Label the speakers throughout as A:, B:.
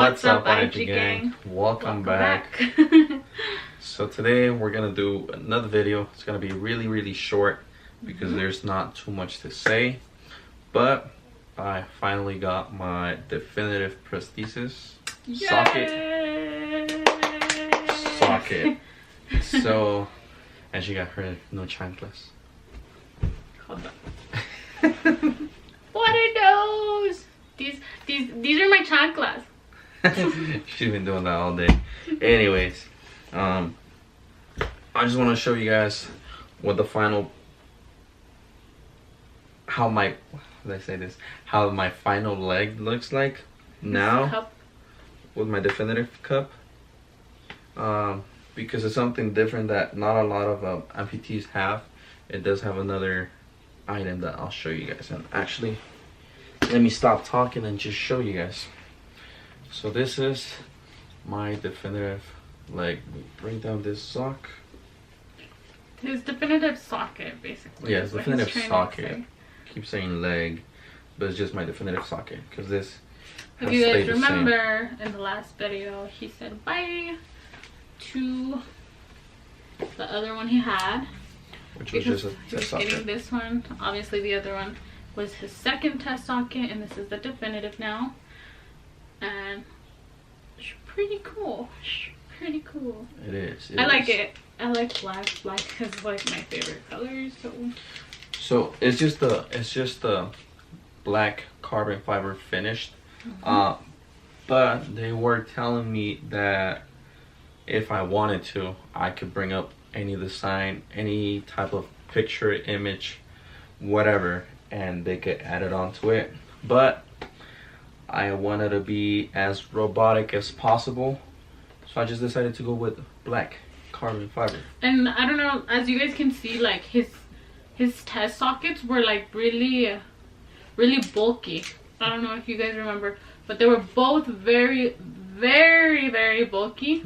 A: What's up, IG gang? Welcome back. So today we're gonna do another video. It's gonna be really short because there's not too much to say, but I finally got my definitive prosthesis socket. So, and she got her no chanclas.
B: Hold on. What are those? These are my chanclas.
A: She's been doing that all day. Anyways, I just want to show you guys what the final, how my final leg looks like now with my definitive cup. Because it's something different that not a lot of amputees have. It does have another item that I'll show you guys. And actually, let me stop talking and just show you guys. So this is my definitive leg. Bring down this sock.
B: His definitive socket, basically.
A: Yeah, it's definitive socket. Keep saying leg, but it's just my definitive socket because this.
B: If you guys remember in the last video, he said bye to the other one he had,
A: which was just a test socket.
B: Getting this one. Obviously, the other one was his second test socket, and this is the definitive now. And it's pretty cool. Pretty cool.
A: It is.
B: I like it. I like black. Black is like my favorite color.
A: So it's just the black carbon fiber finished. But they were telling me that if I wanted to, I could bring up any design, any type of picture, image, whatever, and they could add it onto it. But I wanted to be as robotic as possible, so I just decided to go with black carbon fiber. And
B: I don't know, as you guys can see, like his test sockets were like really bulky. I don't know if you guys remember, but they were both very bulky.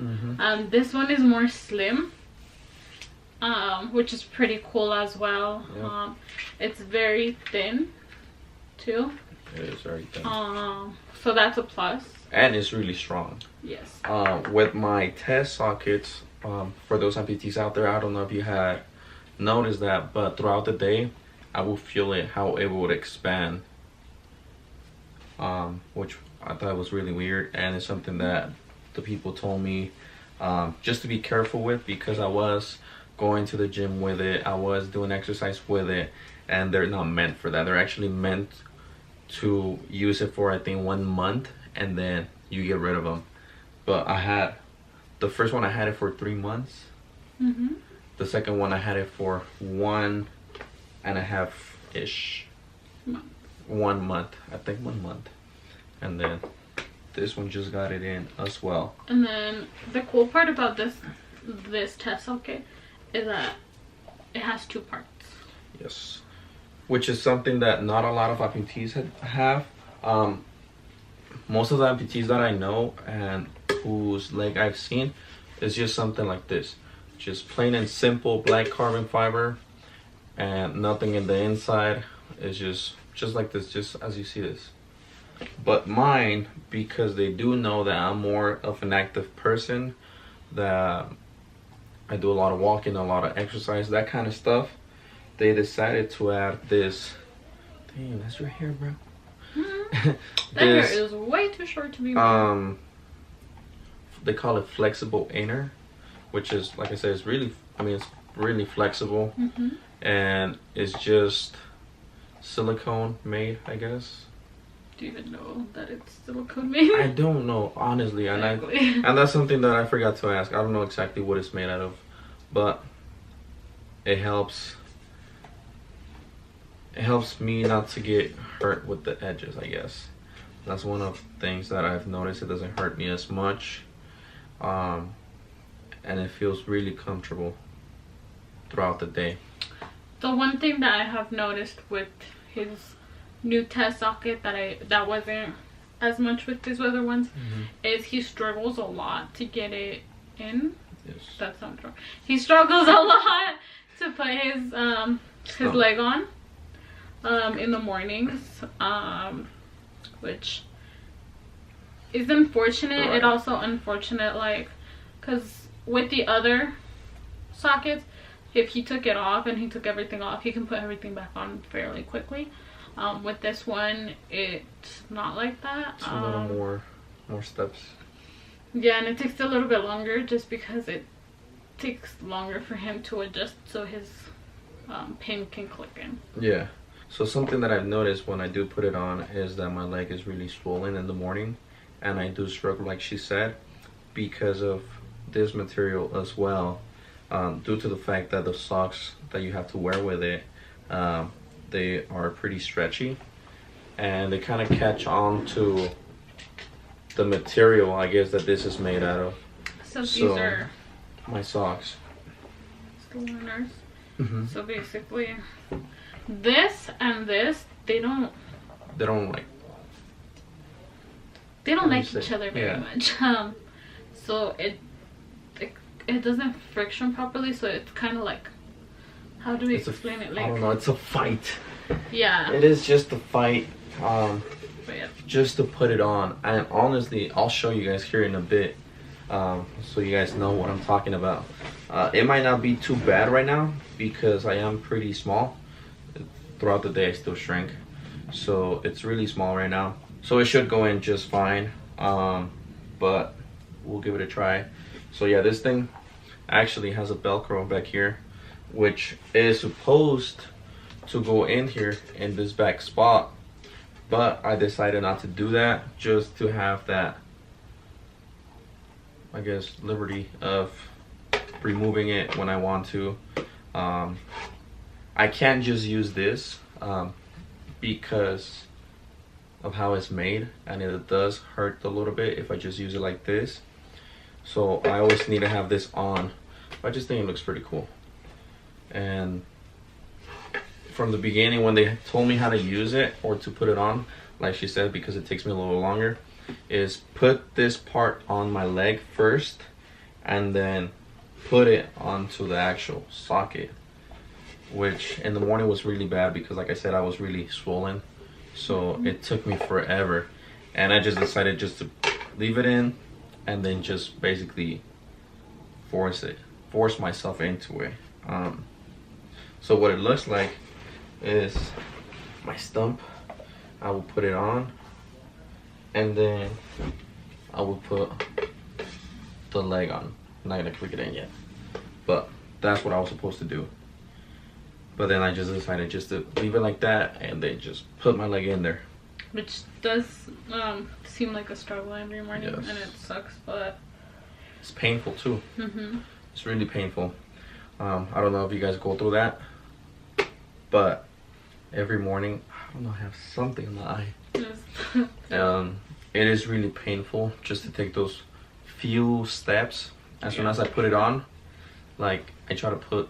B: This one is more slim, which is pretty cool as well. Yep. It's very thin too.
A: It is very thin.
B: So that's a plus.
A: And it's really strong.
B: Yes.
A: With my test sockets, for those amputees out there, I don't know if you had noticed that, but throughout the day, I will feel it, how it would expand. Which I thought was really weird, and it's something that the people told me just to be careful with, because I was going to the gym with it, I was doing exercise with it, and they're not meant for that. They're actually meant to use it for, I think, 1 month, and then you get rid of them. But I had the first one, I had it for 3 months. The second one, I had it for 1.5 ish. 1 month, I think 1 month. And then this one just got it in as well.
B: And then the cool part about this test socket is that it has 2 parts.
A: Yes, which is something that not a lot of amputees have. Most of the amputees that I know and whose leg I've seen is just something like this, just plain and simple black carbon fiber and nothing in the inside. It's just like this, just as you see this. But mine, because they do know that I'm more of an active person, that I do a lot of walking, a lot of exercise, that kind of stuff, they decided to add this. Damn, that's your hair, bro.
B: That hair is way too short to be mine.
A: They call it flexible inner, which is, like I said, it's really flexible. And it's just silicone made, I guess.
B: Do you even know that it's silicone made?
A: I don't know, honestly. Exactly. And that's something that I forgot to ask. I don't know exactly what it's made out of, but it helps me not to get hurt with the edges, I guess. That's one of the things that I've noticed. It doesn't hurt me as much, and it feels really comfortable throughout the day.
B: The one thing that I have noticed with his new test socket that wasn't as much with his other ones is he struggles a lot to get it in.
A: Yes.
B: That sounds wrong. He struggles a lot to put his leg on in the mornings, which is unfortunate.
A: Right.
B: It also unfortunate, like, because with the other sockets, if he took it off and he took everything off, he can put everything back on fairly quickly. With this one, it's not like that.
A: It's a little more steps.
B: Yeah, and it takes a little bit longer just because it takes longer for him to adjust so his pin can click in.
A: Yeah. So something that I've noticed when I do put it on is that my leg is really swollen in the morning, and I do struggle, like she said, because of this material as well. Due to the fact that the socks that you have to wear with it, they are pretty stretchy, and they kind of catch on to the material, I guess, that this is made out of.
B: So these are
A: my socks.
B: the liners.
A: Mm-hmm.
B: So basically, this and this, they don't
A: like
B: each other very much. So it doesn't friction properly. So it's kind of like, how do we explain it? Like,
A: I don't know. It's a fight.
B: Yeah.
A: It is just a fight.
B: But yeah.
A: Just to put it on, and honestly, I'll show you guys here in a bit, so you guys know what I'm talking about. It might not be too bad right now because I am pretty small. Throughout the day I still shrink, so it's really small right now, so it should go in just fine, but we'll give it a try. So yeah, this thing actually has a Velcro back here, which is supposed to go in here in this back spot, but I decided not to do that, just to have that, I guess, liberty of removing it when I want to. I can't just use this because of how it's made, and it does hurt a little bit if I just use it like this. So I always need to have this on. I just think it looks pretty cool. And from the beginning, when they told me how to use it or to put it on, like she said, because it takes me a little longer, is put this part on my leg first and then put it onto the actual socket, which in the morning was really bad because, like I said, I was really swollen, so it took me forever, and I just decided just to leave it in and then just basically force myself into it. So what it looks like is my stump. I will put it on, and then I will put the leg on. I'm not gonna click it in yet, but that's what I was supposed to do. But then I just decided just to leave it like that and then just put my leg in there.
B: Which does seem like a struggle every morning,
A: Yes.
B: and it sucks, but
A: it's painful too.
B: Mm-hmm.
A: It's really painful. I don't know if you guys go through that, but every morning, I don't know, I have something in my eye. It is really painful just to take those few steps. As soon as I put it on, like, I try to put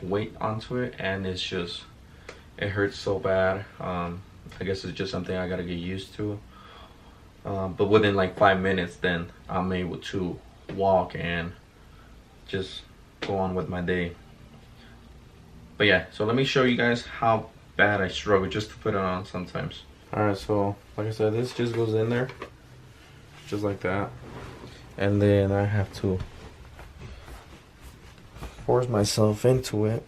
A: weight onto it, and it's just, it hurts so bad. I guess it's just something I gotta get used to. But within like 5 minutes, then I'm able to walk and just go on with my day. But yeah, so let me show you guys how bad I struggle just to put it on sometimes. Alright, so like I said, this just goes in there just like that, and then I have to force myself into it.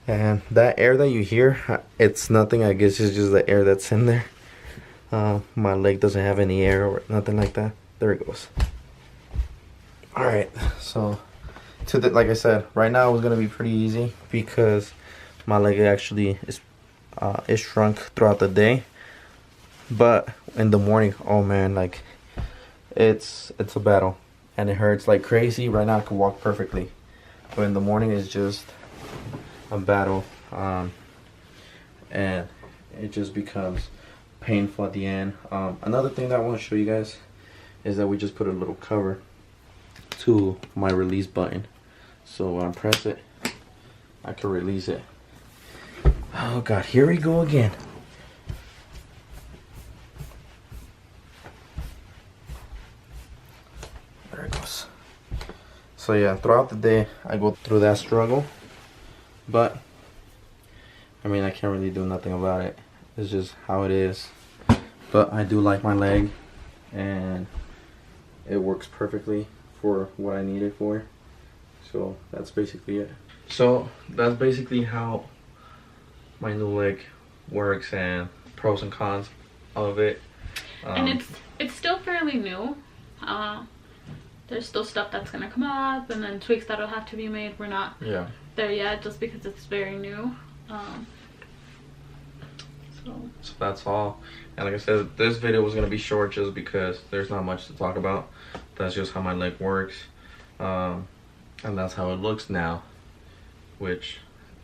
A: And that air that you hear, it's nothing, I guess it's just the air that's in there. My leg doesn't have any air or nothing like that. There it goes. Alright, so like I said, right now it was gonna be pretty easy because my leg actually is shrunk throughout the day. But in the morning, oh man, like it's a battle, and it hurts like crazy. Right now I can walk perfectly, but in the morning it's just a battle, and it just becomes painful at the end. Another thing that I want to show you guys is that we just put a little cover to my release button, so when I press it, I can release it. Oh god, here we go again. There it goes. So yeah, throughout the day I go through that struggle, but I mean, I can't really do nothing about it. It's just how it is. but I do like my leg, and it works perfectly for what I need it for. So that's basically it. So that's basically how my new leg works, and pros and cons of it.
B: And it's still fairly new. There's still stuff that's gonna come up, and then tweaks that'll have to be made. We're not there yet, just because it's very new.
A: So that's all. And like I said, this video was gonna be short just because there's not much to talk about. That's just how my leg works, and that's how it looks now, which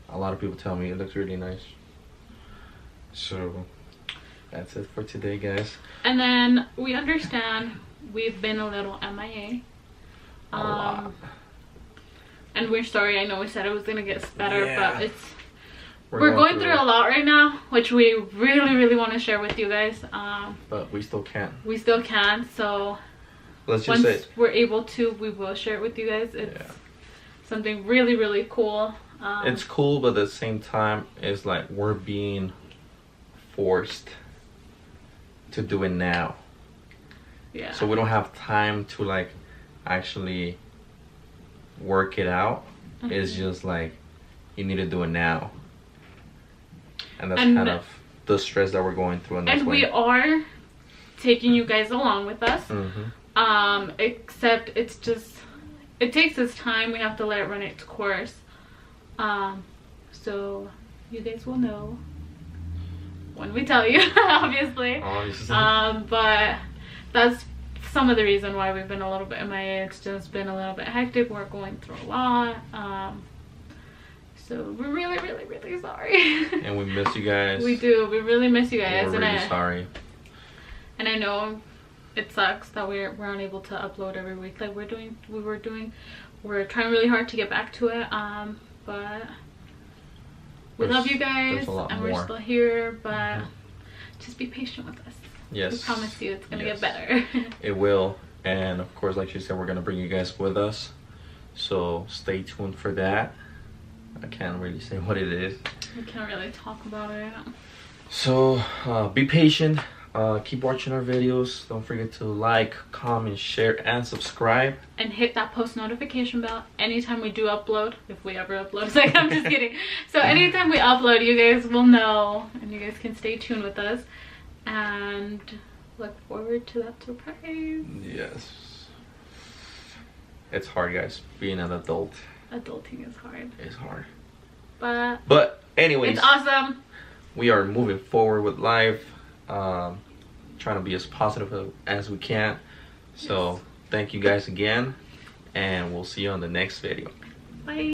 A: a lot of people tell me it looks really nice. So that's it for today, guys.
B: And then we understand we've been a little MIA.
A: A lot.
B: And we're sorry. I know we said it was gonna get better, but we're going through a lot right now, which we really want to share with you guys.
A: But we still can't.
B: We still can. So
A: let's just say
B: we're able to, we will share it with you guys. It's something really cool.
A: It's cool, but at the same time, it's like we're being forced to do it now.
B: Yeah.
A: So we don't have time to like actually work it out. It's just like you need to do it now, and that's kind of the stress that we're going through. And
B: we are taking you guys along with us. Except it's just, it takes its time. We have to let it run its course. So you guys will know when we tell you, obviously. But that's some of the reason why we've been a little bit MIA. It's just been a little bit hectic. We're going through a lot. So we're really sorry.
A: And we miss you guys.
B: We do. We really miss you guys.
A: We're really sorry.
B: And I know it sucks that we're unable to upload every week like we're trying really hard to get back to it. But we love you guys, and we're still here. But just be patient with us.
A: Yes.
B: We promise you it's gonna get better.
A: It will. And of course, like she said, we're gonna bring you guys with us. So stay tuned for that. I can't really say what it is.
B: We can't really talk about it.
A: So be patient. Keep watching our videos. Don't forget to like, comment, share, and subscribe. And
B: hit that post notification bell anytime we do upload. If we ever upload. It's like, I'm just kidding. So anytime we upload, you guys will know. And you guys can stay tuned with us. And look forward to that surprise.
A: Yes. It's hard, guys. Being an adult.
B: Adulting is hard.
A: It's hard.
B: But
A: anyways.
B: It's awesome.
A: We are moving forward with life. Trying to be as positive as we can. So thank you guys again, and we'll see you on the next video.
B: Bye.